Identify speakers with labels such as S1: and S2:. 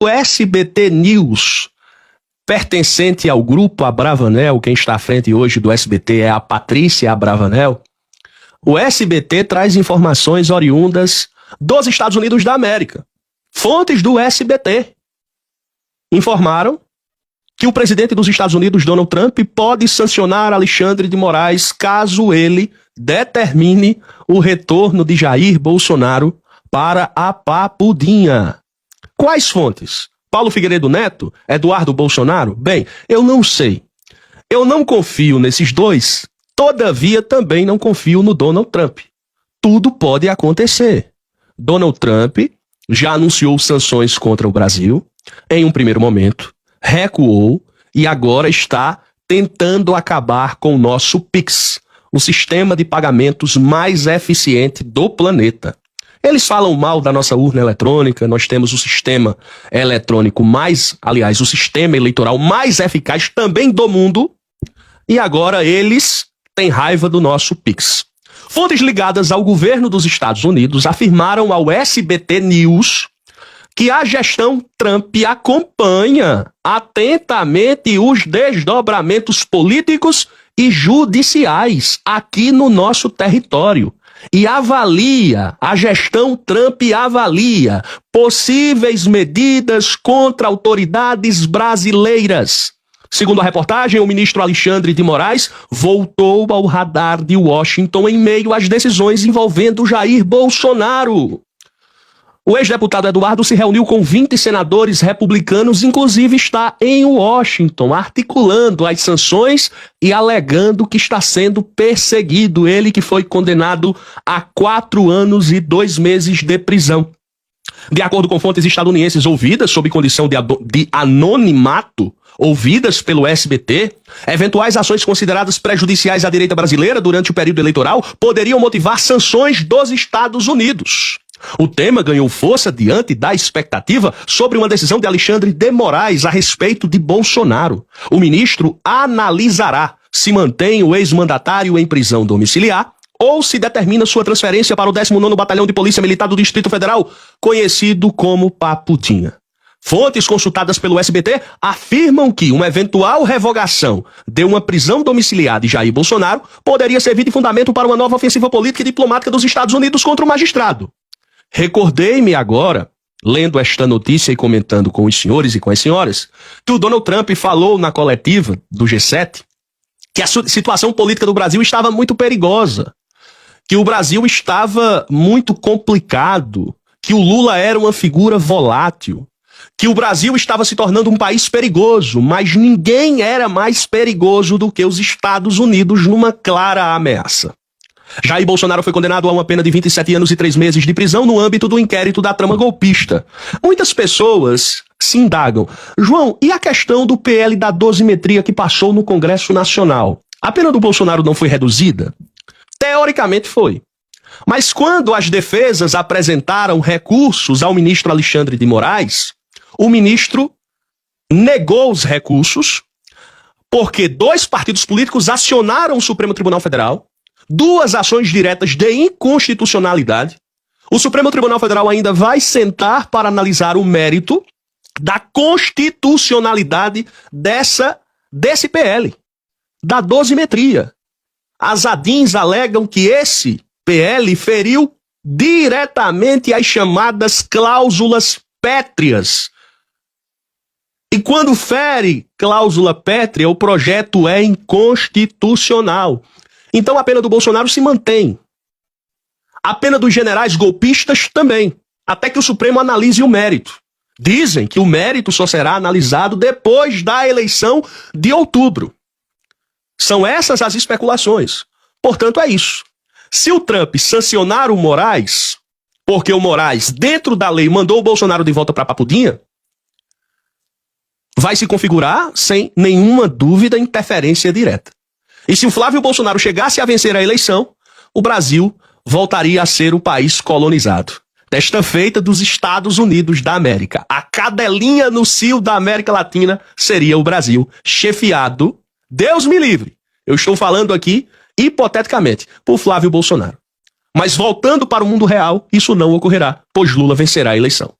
S1: O SBT News, pertencente ao grupo Abravanel, quem está à frente hoje do SBT é a Patrícia Abravanel. O SBT traz informações oriundas dos Estados Unidos da América. Fontes do SBT informaram que o presidente dos Estados Unidos, Donald Trump, pode sancionar Alexandre de Moraes caso ele determine o retorno de Jair Bolsonaro para a Papudinha. Quais fontes? Paulo Figueiredo Neto? Eduardo Bolsonaro? Bem, eu não sei. Eu não confio nesses dois, todavia também não confio no Donald Trump. Tudo pode acontecer. Donald Trump já anunciou sanções contra o Brasil em um primeiro momento, recuou e agora está tentando acabar com o nosso Pix, o sistema de pagamentos mais eficiente do planeta. Eles falam mal da nossa urna eletrônica, nós temos o sistema eletrônico o sistema eleitoral mais eficaz também do mundo, e agora eles têm raiva do nosso Pix. Fontes ligadas ao governo dos Estados Unidos afirmaram ao SBT News que a gestão Trump acompanha atentamente os desdobramentos políticos e judiciais aqui no nosso território. E a gestão Trump avalia possíveis medidas contra autoridades brasileiras. Segundo a reportagem, o ministro Alexandre de Moraes voltou ao radar de Washington em meio às decisões envolvendo Jair Bolsonaro. O ex-deputado Eduardo se reuniu com 20 senadores republicanos, inclusive está em Washington, articulando as sanções e alegando que está sendo perseguido. Ele que foi condenado a 4 anos e 2 meses de prisão. De acordo com fontes estadunidenses ouvidas sob condição de anonimato, ouvidas pelo SBT, eventuais ações consideradas prejudiciais à direita brasileira durante o período eleitoral poderiam motivar sanções dos Estados Unidos. O tema ganhou força diante da expectativa sobre uma decisão de Alexandre de Moraes a respeito de Bolsonaro. O ministro analisará se mantém o ex-mandatário em prisão domiciliar ou se determina sua transferência para o 19º Batalhão de Polícia Militar do Distrito Federal, conhecido como Papudinha. Fontes consultadas pelo SBT afirmam que uma eventual revogação de uma prisão domiciliar de Jair Bolsonaro poderia servir de fundamento para uma nova ofensiva política e diplomática dos Estados Unidos contra o magistrado. Recordei-me agora, lendo esta notícia e comentando com os senhores e com as senhoras, que o Donald Trump falou na coletiva do G7 que a situação política do Brasil estava muito perigosa, que o Brasil estava muito complicado, que o Lula era uma figura volátil, que o Brasil estava se tornando um país perigoso, mas ninguém era mais perigoso do que os Estados Unidos numa clara ameaça. Jair Bolsonaro foi condenado a uma pena de 27 anos e 3 meses de prisão no âmbito do inquérito da trama golpista. Muitas pessoas se indagam: João, e a questão do PL da dosimetria que passou no Congresso Nacional? A pena do Bolsonaro não foi reduzida? Teoricamente foi. Mas quando as defesas apresentaram recursos ao ministro Alexandre de Moraes, o ministro negou os recursos porque 2 partidos políticos acionaram o Supremo Tribunal Federal, 2 ações diretas de inconstitucionalidade. O Supremo Tribunal Federal ainda vai sentar para analisar o mérito da constitucionalidade desse PL, da dosimetria. As ADINs alegam que esse PL feriu diretamente as chamadas cláusulas pétreas. E quando fere cláusula pétrea, o projeto é inconstitucional. Então a pena do Bolsonaro se mantém. A pena dos generais golpistas também, até que o Supremo analise o mérito. Dizem que o mérito só será analisado depois da eleição de outubro. São essas as especulações. Portanto, é isso. Se o Trump sancionar o Moraes, porque o Moraes, dentro da lei, mandou o Bolsonaro de volta para a Papudinha, vai se configurar, sem nenhuma dúvida, interferência direta. E se o Flávio Bolsonaro chegasse a vencer a eleição, o Brasil voltaria a ser o país colonizado. Desta feita dos Estados Unidos da América. A cadelinha no cio da América Latina seria o Brasil, chefiado, Deus me livre, eu estou falando aqui, hipoteticamente, por Flávio Bolsonaro. Mas voltando para o mundo real, isso não ocorrerá, pois Lula vencerá a eleição.